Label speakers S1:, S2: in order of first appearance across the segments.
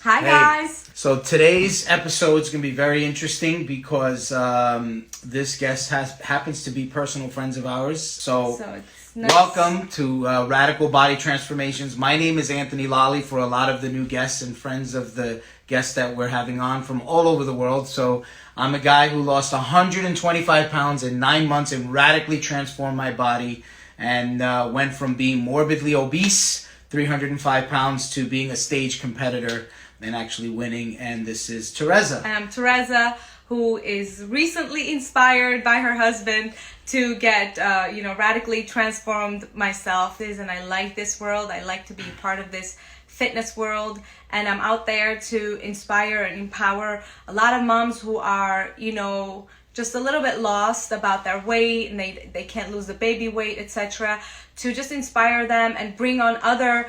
S1: Hi
S2: Hey,
S1: guys.
S2: so today's episode is going to be very interesting because this guest happens to be personal friends of ours. So,
S1: So it's nice.
S2: welcome to Radical Body Transformations. My name is Anthony Lally for a lot of the new guests and friends of the guests that we're having on from all over the world. So, I'm a guy who lost 125 pounds in 9 months and radically transformed my body and went from being morbidly obese, 305 pounds, to being a stage competitor and actually winning. And this is Teresa.
S1: I'm Teresa, who is recently inspired by her husband to get, radically transformed myself. And I like this world. I like to be part of this fitness world. And I'm out there to inspire and empower a lot of moms who are, just a little bit lost about their weight and they can't lose the baby weight, etc. To just inspire them and bring on other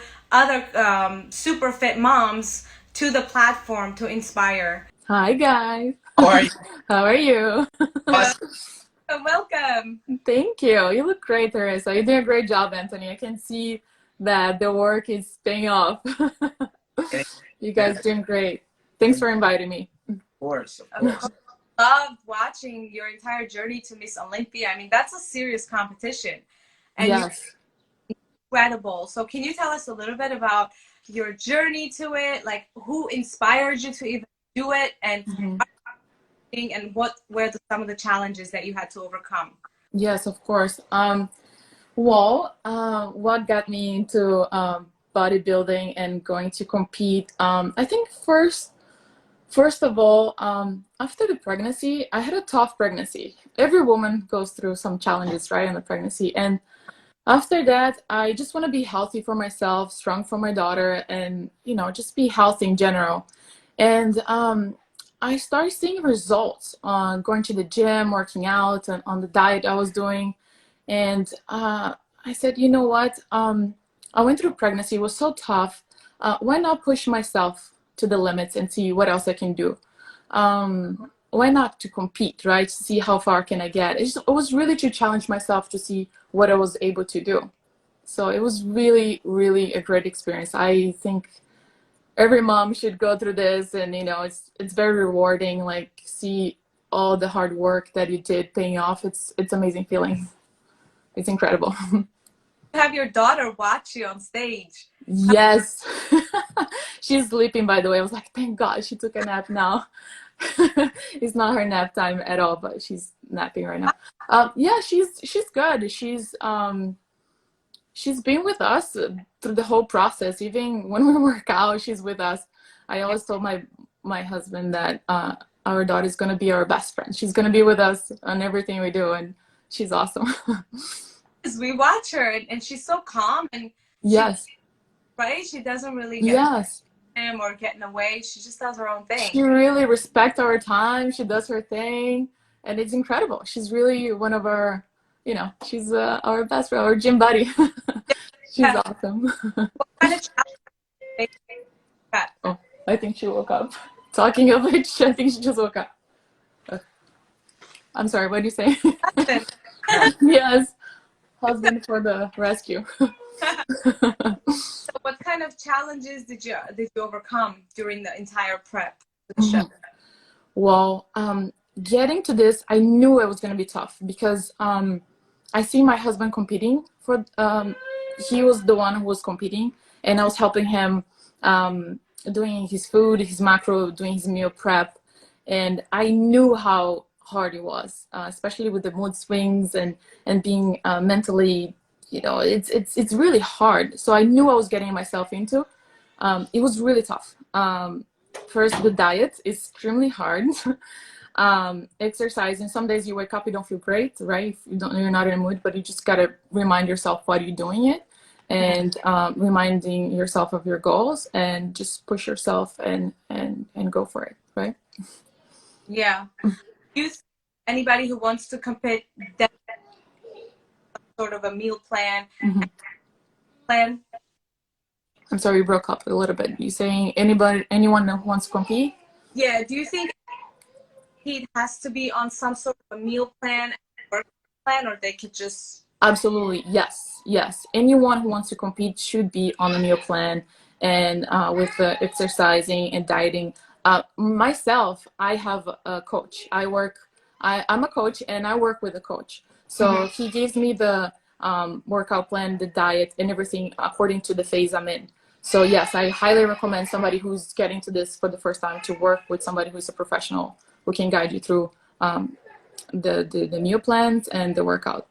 S1: super fit moms to the platform to inspire.
S3: Hi guys.
S2: How are you?
S3: How are you?
S1: Welcome.
S3: Thank you. You look great, Teresa. You're doing a great job, Anthony. I can see that the work is paying off. You guys doing great. Thanks for inviting me.
S2: Of course.
S1: Loved watching your entire journey to Miss Olympia. I mean, that's a serious competition. And
S3: Yes.
S1: you're incredible. So can you tell us a little bit about your journey to it? Like, who inspired you to even do it, and what were some of the challenges that you had to overcome?
S3: Yes, of course. What got me into bodybuilding and going to compete? I think first of all, after the pregnancy, I had a tough pregnancy. Every woman goes through some challenges, right, in the pregnancy. And after that, I just want to be healthy for myself, strong for my daughter, and, just be healthy in general. And I started seeing results on going to the gym, working out, and on the diet I was doing. And I said, you know what? I went through pregnancy. It was so tough. Why not push myself to the limits and see what else I can do? Why not to compete, right? See how far can I get? It was really to challenge myself to see what I was able to do. So it was really, really a great experience. I think every mom should go through this, and it's very rewarding. Like, see all the hard work that you did paying off. It's amazing feeling. It's incredible.
S1: Have your daughter watch you on stage.
S3: Yes. She's sleeping, by the way. I was like, thank God she took a nap now. It's not her nap time at all, but she's napping right now. Yeah, she's good. She's been with us through the whole process. Even when we work out, she's with us. I always told my husband that our daughter is gonna be our best friend. She's gonna be with us on everything we do, and she's awesome.
S1: We watch her, and she's so calm, and
S3: Yes.
S1: right? She doesn't really get
S3: Yes.
S1: him or get in the way. She just does her own thing.
S3: She really respects our time. She does her thing, and it's incredible. She's really one of our, she's our best friend, our gym buddy. She's awesome.
S1: What kind of challenges?
S3: Oh, I think she woke up. Talking of which, I think she just woke up. I'm sorry, what did you say? Yes, husband for the rescue.
S1: So what kind of challenges did you overcome during the entire prep for the show?
S3: Well, getting to this, I knew it was going to be tough because I see my husband competing for. He was the one who was competing, and I was helping him doing his food, his macro, doing his meal prep, and I knew how hard it was, especially with the mood swings and being mentally. It's really hard. So I knew I was getting myself into. It was really tough. First, the diet is extremely hard. Exercise, and some days you wake up, you don't feel great, right? You're not in a mood, but you just gotta remind yourself why you're doing it, and reminding yourself of your goals, and just push yourself and go for it, right?
S1: Yeah. Anybody who wants to compete, sort of a meal plan.
S3: I'm sorry, you broke up a little bit. You saying anyone who wants to compete?
S1: Yeah. Do you think it has to be on some sort of a meal plan or plan, or they could just?
S3: Absolutely, yes. Anyone who wants to compete should be on a meal plan and with the exercising and dieting. Myself, I have a coach. I'm a coach and I work with a coach. So he gives me the workout plan, the diet, and everything according to the phase I'm in. So yes, I highly recommend somebody who's getting to this for the first time to work with somebody who's a professional who can guide you through the meal plans and the workout.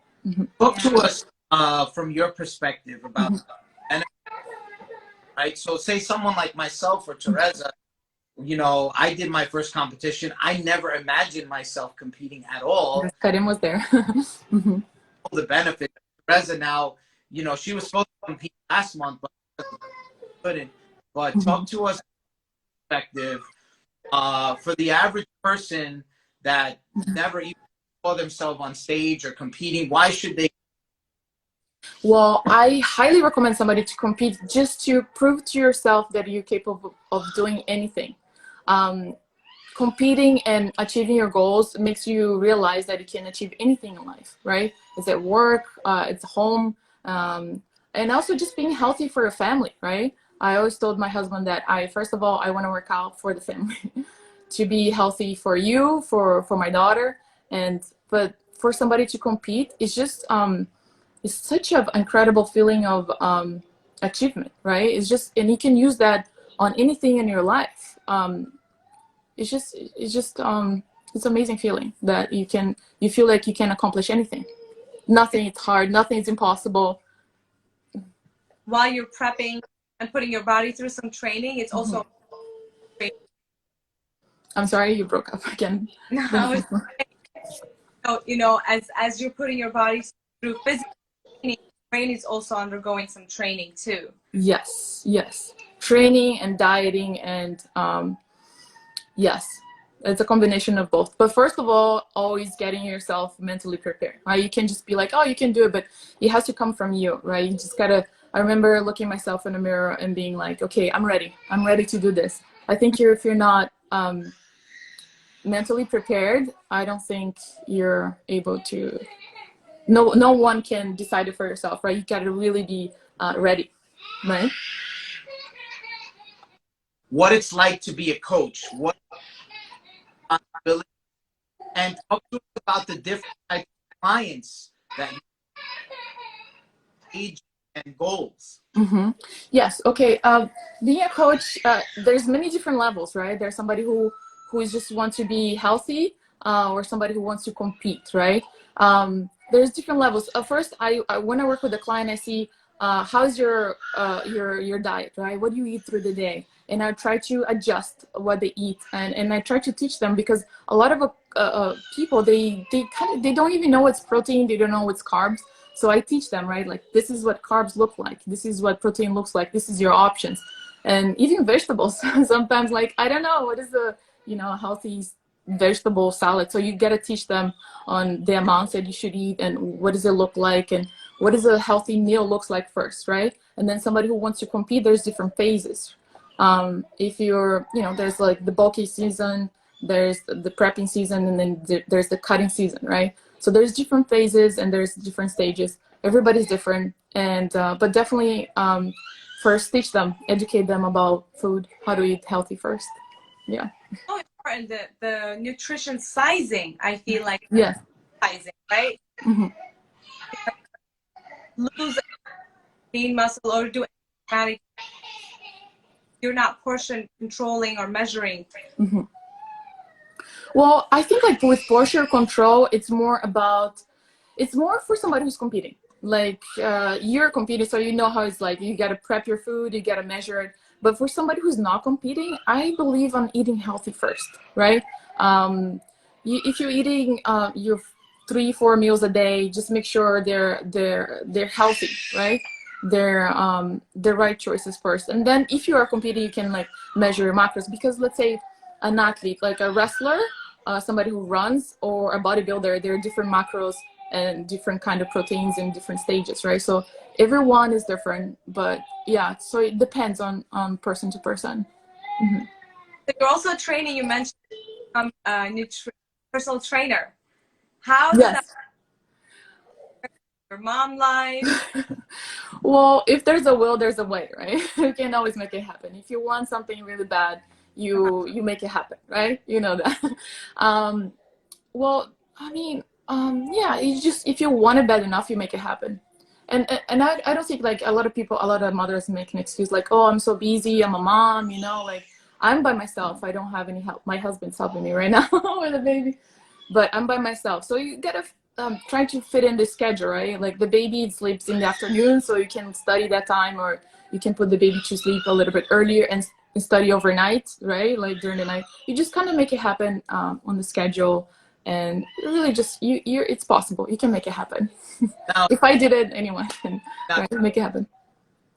S2: Talk to us from your perspective about benefits, right? So say someone like myself or Teresa, you know, I did my first competition. I never imagined myself competing at all.
S3: Karim was there.
S2: The benefit. Teresa now, you know, she was supposed to compete last month, but couldn't. But talk to us perspective for the average person that never even saw themselves on stage or competing. Why should they?
S3: Well, I highly recommend somebody to compete just to prove to yourself that you're capable of doing anything. Competing and achieving your goals makes you realize that you can achieve anything in life, right? It's at work, it's home, and also just being healthy for your family, right? I always told my husband that first of all, I want to work out for the family, to be healthy for you, for my daughter, but for somebody to compete, it's just it's such an incredible feeling of achievement, right? It's just, and you can use that on anything in your life. It's an amazing feeling that you feel like you can accomplish anything. Nothing is hard, nothing is impossible.
S1: While you're prepping and putting your body through some training, it's also
S3: I'm sorry, you broke up again.
S1: you know, as you're putting your body through physical training, your brain is also undergoing some training too.
S3: Yes, training and dieting, and yes, it's a combination of both. But first of all, always getting yourself mentally prepared, right? You can just be like, oh, you can do it, but it has to come from you, right? You just gotta, I remember looking myself in the mirror and being like, okay, I'm ready to do this. I think if you're not mentally prepared, I don't think you're able to, no one can decide it for yourself, right? You gotta really be ready, right?
S2: What it's like to be a coach, what responsibility, and talk to us about the different types of clients that you age and goals.
S3: Yes. Okay. Being a coach, there's many different levels, right? There's somebody who is just wants to be healthy, or somebody who wants to compete, right? There's different levels. First, I when I work with a client, I see how's your diet, right? What do you eat through the day? And I try to adjust what they eat, and I try to teach them, because a lot of people, they don't even know what's protein, they don't know what's carbs. So I teach them, right? Like, this is what carbs look like. This is what protein looks like. This is your options. And even vegetables, sometimes, like, I don't know, what is a healthy vegetable salad? So you got to teach them on the amounts that you should eat, and what does it look like, and what does a healthy meal looks like first, right? And then somebody who wants to compete, there's different phases. If you're, there's like the bulky season, there's the prepping season, and then there's the cutting season, right? So there's different phases and there's different stages. Everybody's different, and but definitely first teach them, educate them about food, how to eat healthy first. Yeah.
S1: So important, the nutrition sizing, I feel like.
S3: Yes.
S1: Sizing, right? Lose lean muscle or do anything, you're not portion controlling or measuring.
S3: Well, I think, like, with portion control, it's more for somebody who's competing. Like, you're competing, so you know how it's like. You got to prep your food, you got to measure it. But for somebody who's not competing, I believe on eating healthy first, right? If you're eating your 3-4 meals a day, just make sure they're healthy, right? They're the right choices first. And then if you are competing, you can, like, measure your macros, because let's say an athlete, like a wrestler, somebody who runs, or a bodybuilder, there are different macros and different kind of proteins in different stages, right? So everyone is different, but yeah, so it depends on person to person.
S1: So you're also training, you mentioned personal trainer. How does
S3: Yes.
S1: that your mom life?
S3: Well, if there's a will, there's a way, right? You can always make it happen. If you want something really bad, you make it happen, right? You know that. um, well, I mean, yeah, you just if you want it bad enough, you make it happen. And I don't think like a lot of people, a lot of mothers make an excuse like, oh, I'm so busy, I'm a mom, you know, like I'm by myself. I don't have any help. My husband's helping me right now with the baby, but I'm by myself. So you gotta try to fit in the schedule, right? Like the baby sleeps in the afternoon, so you can study that time, or you can put the baby to sleep a little bit earlier and study overnight, right? Like during the night, you just kind of make it happen on the schedule, and really just you're it's possible. You can make it happen.
S2: Now,
S3: If I did it, anyone can
S2: now
S3: right, make it happen.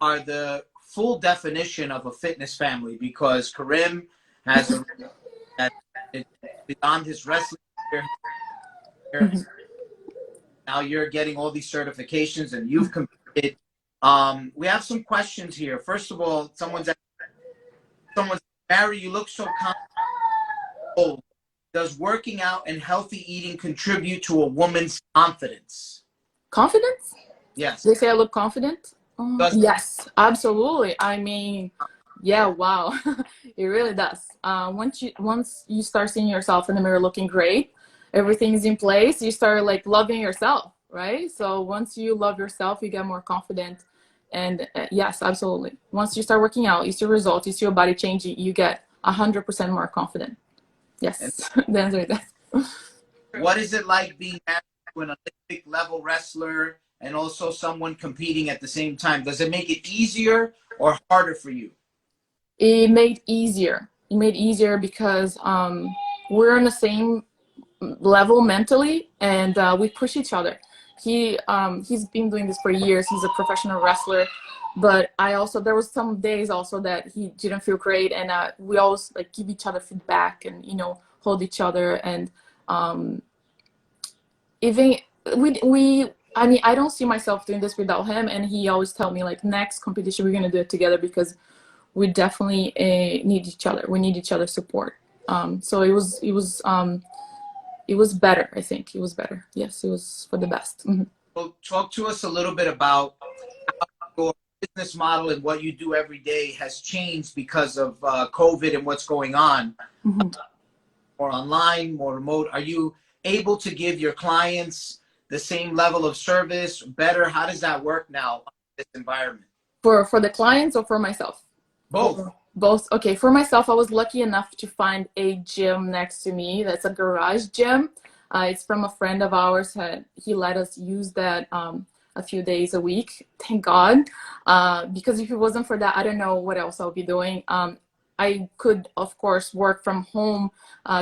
S2: are the full definition of a fitness family, because Karim has a that is beyond his wrestling career.
S3: Mhm.
S2: Now you're getting all these certifications and you've competed. We have some questions here. First of all, someone's Mary, you look so comfortable. Does working out and healthy eating contribute to a woman's confidence?
S3: Confidence?
S2: Yes.
S3: They say I look confident.
S2: Does
S3: Yes, absolutely. I mean, yeah, wow, it really does. Once you start seeing yourself in the mirror looking great, everything's in place. You start like loving yourself, right? So once you love yourself, you get more confident. And yes, absolutely. Once you start working out, you see results, you see your body changing, you get 100% more confident.
S2: and
S3: Yes, the answer is that.
S2: what is it like being married to an Olympic level wrestler and also someone competing at the same time? Does it make it easier or harder for you?
S3: It made easier. It made easier because we're on the same level mentally, and we push each other. He's been doing this for years. He's a professional wrestler, but I also there was some days also that he didn't feel great, and we always like give each other feedback and hold each other, and um, even we I mean, I don't see myself doing this without him, and he always tell me like next competition we're gonna do it together because we definitely need each other. We need each other's support. So it was better. I think it was better. Yes, it was for the best.
S2: Well, talk to us a little bit about your business model and what you do every day has changed because of COVID and what's going on.
S3: Mm-hmm.
S2: More online, more remote. Are you able to give your clients the same level of service better? How does that work now in this environment?
S3: For the clients or for myself?
S2: Both.
S3: Both. Okay, for myself, I was lucky enough to find a gym next to me. That's a garage gym. It's from a friend of ours. He let us use that a few days a week. Thank God. Because if it wasn't for that, I don't know what else I'll be doing. I could, of course, work from home,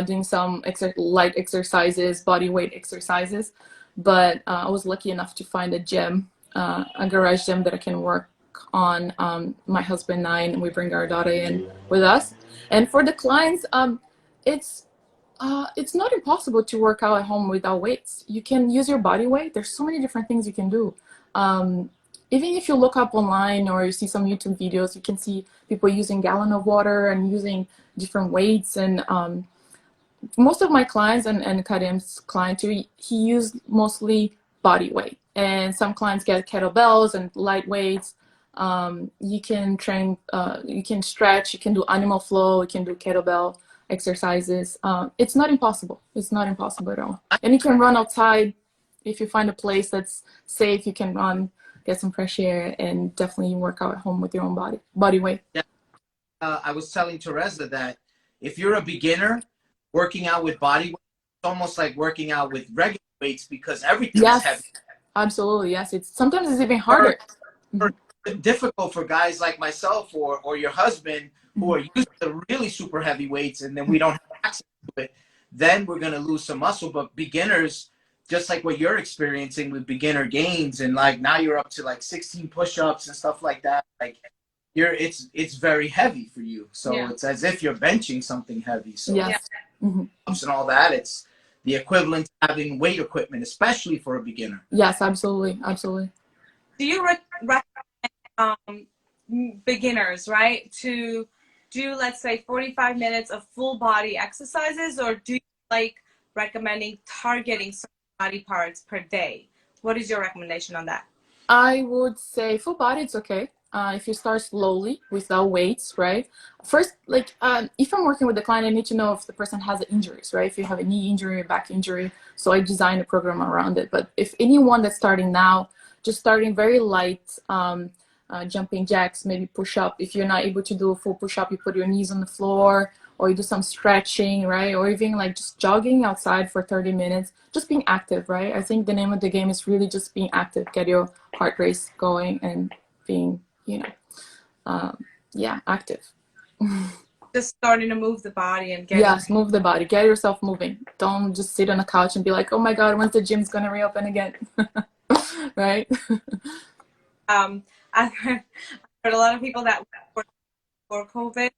S3: doing some light exercises, body weight exercises. But I was lucky enough to find a gym, a garage gym that I can work on. My husband and I, and we bring our daughter in with us. And for the clients, it's not impossible to work out at home without weights. You can use your body weight. There's so many different things you can do. Even if you look up online or you see some YouTube videos, you can see people using gallon of water and using different weights. And most of my clients and Karim's client too, he used mostly body weight. And some clients get kettlebells and light weights. You can train, you can stretch, you can do animal flow, you can do kettlebell exercises. It's not impossible. It's not impossible at all. And you can run outside. If you find a place that's safe, you can run, get some fresh air, and definitely work out at home with your own body weight.
S2: Yeah. I was telling Teresa that if you're a beginner, working out with body weight, it's almost like working out with regular weights because everything is heavy.
S3: Absolutely. Yes, sometimes it's even harder.
S2: Difficult for guys like myself or your husband who are used to really super heavy weights, and then we don't have access to it. Then we're going to lose some muscle. But beginners, just like what you're experiencing with beginner gains, and like now you're up to like 16 push-ups and stuff like that. Like it's very heavy for you. So it's as if you're benching something heavy. So and all that, it's the equivalent to having weight equipment, especially for a beginner.
S3: Yes, absolutely. Absolutely.
S1: Do you recommend beginners, right, to do, let's say, 45 minutes of full body exercises, or do you like recommending targeting certain body parts per day? What is your recommendation on that?
S3: I would say full body, it's okay. If you start slowly without weights, right? First, like if I'm working with the client, I need to know if the person has injuries, right? If you have a knee injury, a back injury, so I design a program around it. But if anyone that's starting now, just starting very light, jumping jacks, maybe push up. If you're not able to do a full push up, you put your knees on the floor, or you do some stretching, right? Or even like just jogging outside for 30 minutes, just being active, right? I think the name of the game is really just being active, get your heart rate going and being, yeah, active.
S1: Just starting to move the body and getting.
S3: Yes, move the body, get yourself moving. Don't just sit on the couch and be like, oh my God, when's the gym's gonna reopen again? Right?
S1: I've heard a lot of people that were for COVID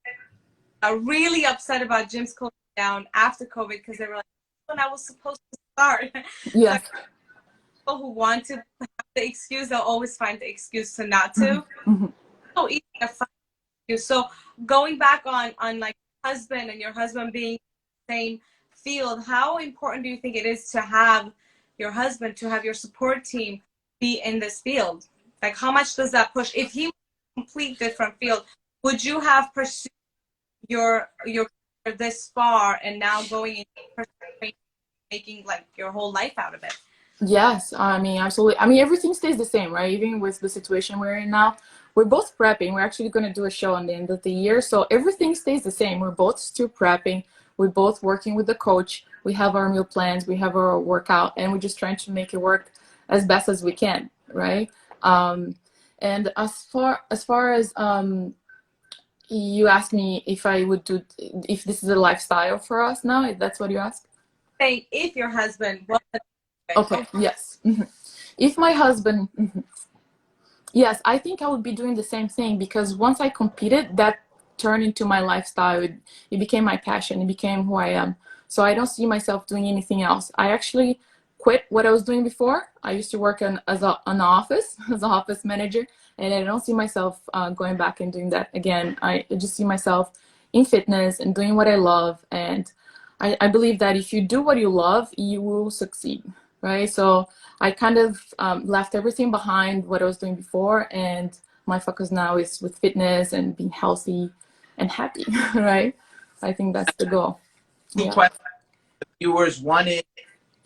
S1: are really upset about gyms closing down after COVID because they were like, when I was supposed to start.
S3: Yes.
S1: So people who want to have the excuse, they'll always find the excuse to not to.
S3: Mm-hmm.
S1: So easy to find you. So going back on like husband and your husband being in the same field, how important do you think it is to have your husband, to have your support team be in this field? Like how much does that push? If he was in a complete different field, would you have pursued your this far and now going into making like your whole life out of it?
S3: Yes, I mean, absolutely. I mean, everything stays the same, right? Even with the situation we're in now, we're both prepping. We're actually going to do a show on the end of the year. So everything stays the same. We're both still prepping. We're both working with the coach. We have our meal plans. We have our workout, and we're just trying to make it work as best as we can, right? And as far as you asked me if I would do, if this is a lifestyle for us now, that's what you asked?
S1: Say if your husband was
S3: Okay, yes. If my husband, yes, I think I would be doing the same thing because once I competed, that turned into my lifestyle. It became my passion. It became who I am. So I don't see myself doing anything else. I actually quit what I was doing before. I used to work an office as an office manager, and I don't see myself going back and doing that again. I just see myself in fitness and doing what I love. And I believe that if you do what you love, you will succeed, right? So I kind of left everything behind what I was doing before, and my focus now is with fitness and being healthy and happy, right? I think that's the goal.
S2: Two
S3: Yeah.
S2: questions, viewers. One is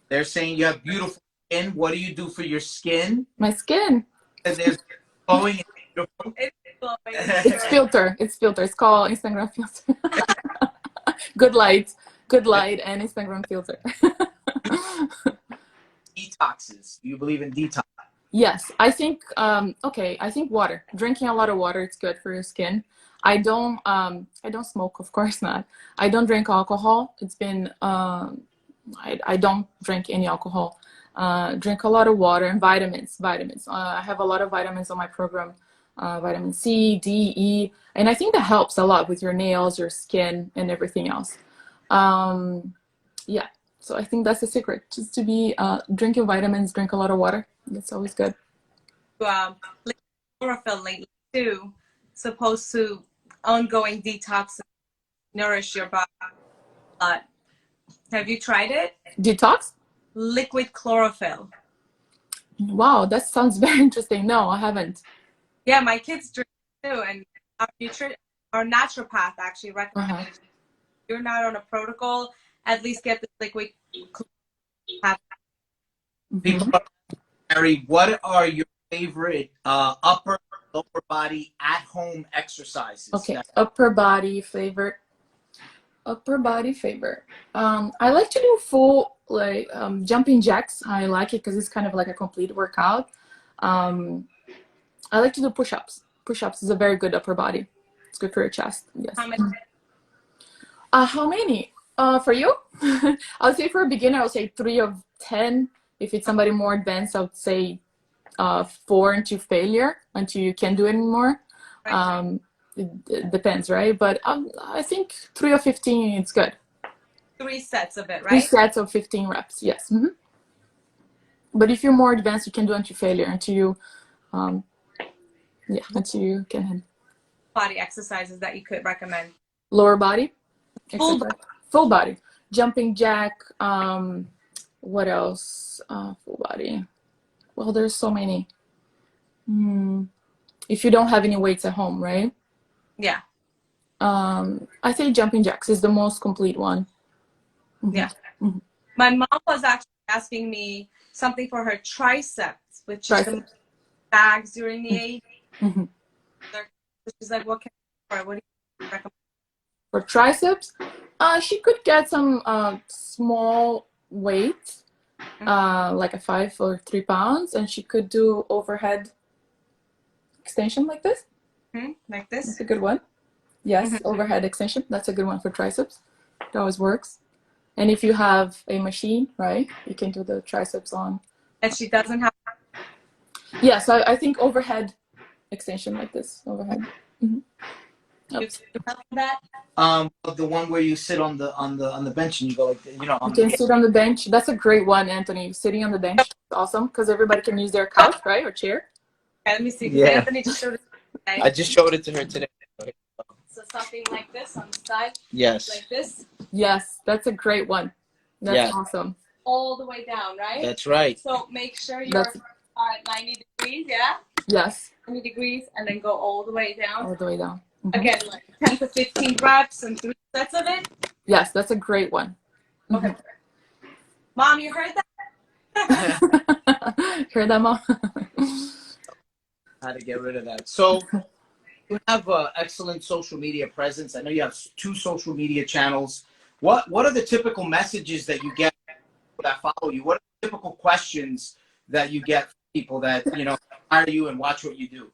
S2: they're saying you have beautiful skin. What do you do for your skin?
S3: My skin.
S2: And there's glowing and beautiful.
S3: It's filter. It's filter. It's called Instagram filter. Good light, and Instagram filter.
S2: Detoxes. Do you believe in detox?
S3: Yes, I think okay, I think water. Drinking a lot of water, it's good for your skin. I don't smoke, of course not. I don't drink alcohol. It's been I don't drink any alcohol. Drink a lot of water and vitamins. I have a lot of vitamins on my program. Vitamin C, D, E, and I think that helps a lot with your nails, your skin, and everything else. Yeah, so I think that's the secret, just to be drinking vitamins, drink a lot of water. That's always good.
S1: Chlorophyll lately too, supposed to ongoing detox nourish your body. Have you tried it?
S3: Detox?
S1: Liquid chlorophyll.
S3: Wow, that sounds very interesting. No, I haven't.
S1: Yeah, my kids drink it too, and our naturopath actually recommends if you're not on a protocol, at least get this liquid chlorophyll.
S2: Mary, what are your favorite upper, lower body, at-home exercises?
S3: Okay, upper body favorite. I like to do full jumping jacks. I like it because it's kind of like a complete workout. I like to do push-ups. Push-ups is a very good upper body. It's good for your chest. Yes. How many? For you? I would say for a beginner, I would say 3 of 10. If it's somebody more advanced, I would say 4 until failure, until you can't do it anymore. It depends, right? But I think 3 of 15, it's good.
S1: 3 sets of it, right?
S3: 3 sets of 15 reps, yes. But if you're more advanced, you can do until failure, until you, until you can.
S1: Body exercises that you could recommend.
S3: Lower body?
S1: Full
S3: body. Jumping jack. What else? Full body. Well, there's so many. If you don't have any weights at home, right?
S1: Yeah.
S3: I think jumping jacks is the most complete one.
S1: Yeah. My mom was actually asking me something for her triceps, which is the bags during the age. She's like, what can what do you recommend?
S3: For triceps, she could get some small weights, like a 5 or 3 pounds, and she could do overhead extension like this.
S1: Like this?
S3: That's a good one. Yes, overhead extension. That's a good one for triceps. It always works. And if you have a machine, right, you can do the triceps on.
S1: And she doesn't have.
S3: Yes, I think overhead extension like this. Overhead.
S1: That?
S2: The one where you sit on the bench and you go like, you know.
S3: You can sit on the bench. That's a great one, Anthony. Sitting on the bench is awesome because everybody can use their couch, right, or chair.
S1: Okay, let me see.
S2: Yeah.
S1: Anthony just showed it today.
S2: I just showed it to her today.
S1: So something like this on the side.
S2: Yes.
S1: Like this.
S3: Yes, that's a great one. That's awesome.
S1: All the way down, right?
S2: That's right.
S1: So make sure you're at 90 degrees, yeah?
S3: Yes.
S1: 90 degrees, and then go all the way down.
S3: All the way down.
S1: Again, like 10 to 15 reps and 3 sets of it.
S3: Yes, that's a great one.
S1: Okay. Mom, you heard that?
S3: Heard that, Mom?
S2: How to get rid of that. So you have an excellent social media presence. I know you have 2 social media channels. What are the typical messages that you get that follow you? What are the typical questions that you get from people that, you know, hire you and watch what you do?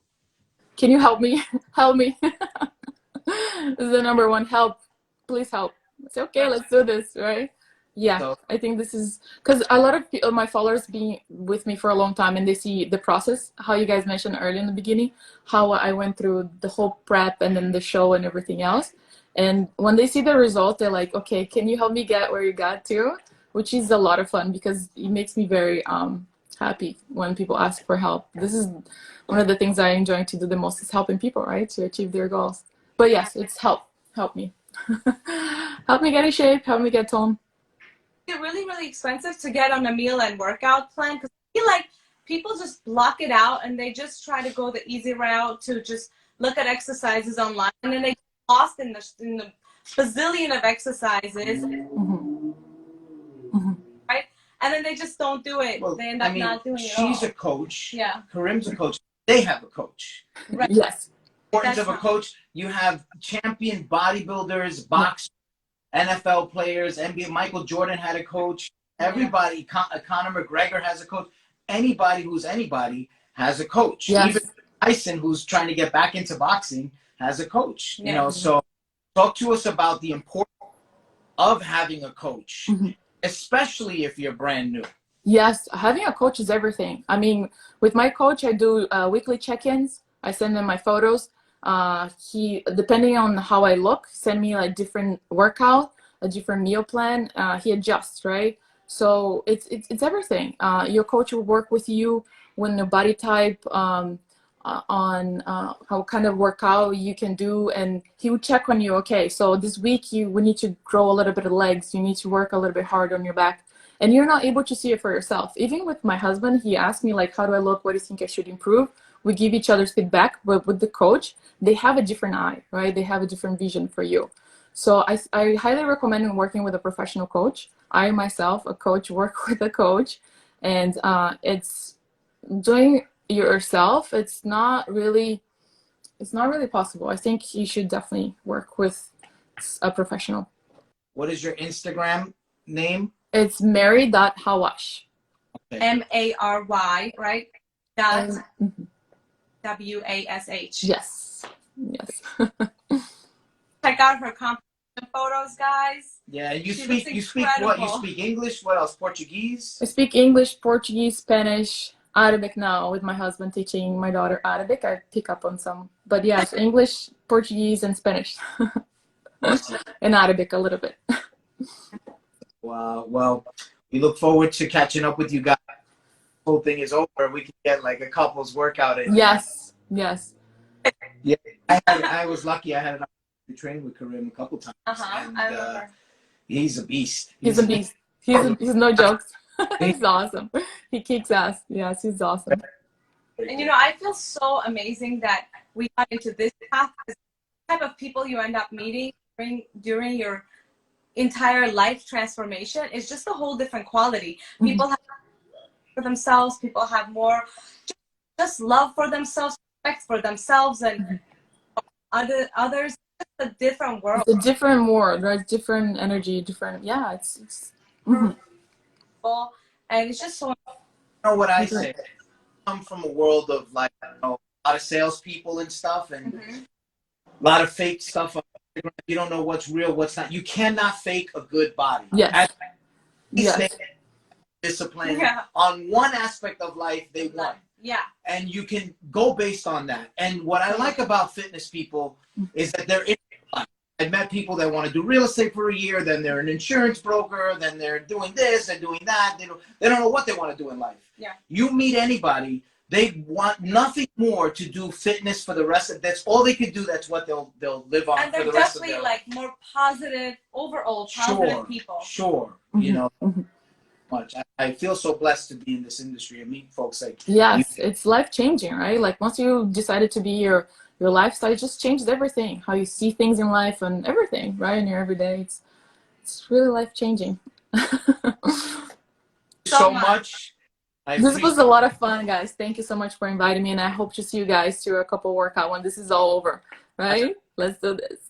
S3: Can you help me? Help me. This is the number one. Help. Please help. It's okay. Let's do this, right? Yeah, so, I think this is because a lot of people, my followers being with me for a long time, and they see the process, how you guys mentioned earlier in the beginning, how I went through the whole prep and then the show and everything else. And when they see the result, they're like, okay, can you help me get where you got to? Which is a lot of fun because it makes me very happy when people ask for help. This is one of the things I enjoy to do the most, is helping people, right, to achieve their goals. But yes, it's help me. Help me get in shape, help me get toned.
S1: It's really, really expensive to get on a meal and workout plan because I feel like people just block it out and they just try to go the easy route to just look at exercises online, and then they get lost in the bazillion of exercises. Right? And then they just don't do it. Well, they end up not doing it at all.
S2: She's a coach.
S1: Yeah.
S2: Karim's a coach. They have a coach.
S1: Right.
S3: Yes.
S2: Importance of a coach. You have champion bodybuilders, boxers, NFL players, NBA. Michael Jordan had a coach. Everybody, Conor McGregor has a coach. Anybody who's anybody has a coach.
S3: Yes.
S2: Even Tyson, who's trying to get back into boxing, has a coach.
S1: Yeah.
S2: You know, so talk to us about the importance of having a coach, especially if you're brand new.
S3: Yes, having a coach is everything. I mean, with my coach, I do weekly check-ins. I send him my photos. He, depending on how I look, send me like different workout, a different meal plan. He adjusts, right? So it's everything. Your coach will work with you when your body type, on how kind of workout you can do, and he would check on you. Okay, so this week we need to grow a little bit of legs. You need to work a little bit hard on your back. And you're not able to see it for yourself. Even with my husband, he asked me like, how do I look? What do you think I should improve? We give each other's feedback, but with the coach, they have a different eye, right? They have a different vision for you. So I highly recommend working with a professional coach. I myself, a coach, work with a coach, and it's doing yourself. It's not really possible. I think you should definitely work with a professional.
S2: What is your Instagram name?
S3: It's Mary.Hawash.
S2: Okay.
S1: Mary, right? WASH.
S3: Yes. Yes.
S1: Check out her competition photos, guys.
S2: Yeah, you
S1: She
S2: speak what? You speak English? What else? Portuguese?
S3: I speak English, Portuguese, Spanish, Arabic now with my husband teaching my daughter Arabic. I pick up on some. But yes, English, Portuguese, and Spanish. And Arabic a little bit.
S2: Wow. Well, we look forward to catching up with you guys. The whole thing is over. We can get like a couple's workout in.
S3: Yes. Yes.
S2: Yeah. I was lucky. I had an opportunity to train with Karim a couple times. And,
S1: I remember.
S2: He's a beast.
S3: He's a beast. He's no jokes. He's awesome. He kicks ass. Yes, he's awesome.
S1: And you know, I feel so amazing that we got into this path, because the type of people you end up meeting during your entire life transformation is just a whole different quality. People have for themselves, people have more just love for themselves, respect for themselves, and others. It's a different world.
S3: It's a different world, right? Different energy, different. Yeah, it's
S1: And it's just so.
S2: You know what I say? I come from a world of like, a lot of salespeople and stuff, and a lot of fake stuff. You don't know what's real, what's not. You cannot fake a good body.
S3: Yes.
S2: Yes. Discipline on one aspect of life, they won.
S1: Yeah.
S2: And you can go based on that. And what I like about fitness people is that they're in life. I've met people that want to do real estate for a year, then they're an insurance broker, then they're doing this, they're doing that. They don't know what they want to do in life.
S1: Yeah.
S2: You meet anybody, they want nothing more to do fitness for the rest of. That's all they can do. That's what they'll live on for the rest of their life. And they're definitely
S1: like more positive, overall positive people.
S2: Sure. You know. Much. I feel so blessed to be in this industry and meet folks like
S3: yes, it's life changing, right? Like once you decided to be your lifestyle, it just changed everything. How you see things in life and everything, right? In your everyday, it's really life changing.
S2: so much.
S3: This was a lot of fun, guys. Thank you so much for inviting me, and I hope to see you guys to a couple workout when this is all over, right? Let's do this.